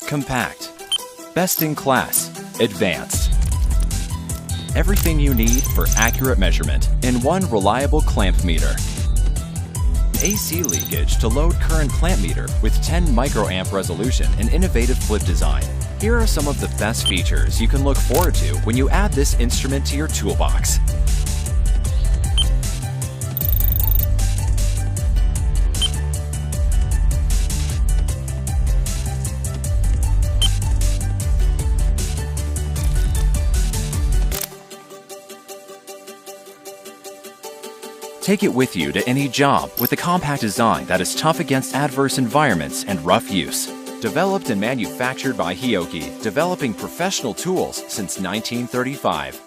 Compact. Best in class. Advanced. Everything you need for accurate measurement in one reliable clamp meter. AC leakage to load current clamp meter with 10 microamp resolution and innovative flip design. Here are some of the best features you can look forward to when you add this instrument to your toolbox. Take it with you to any job with a compact design that is tough against adverse environments and rough use. Developed and manufactured by Hioki, developing professional tools since 1935.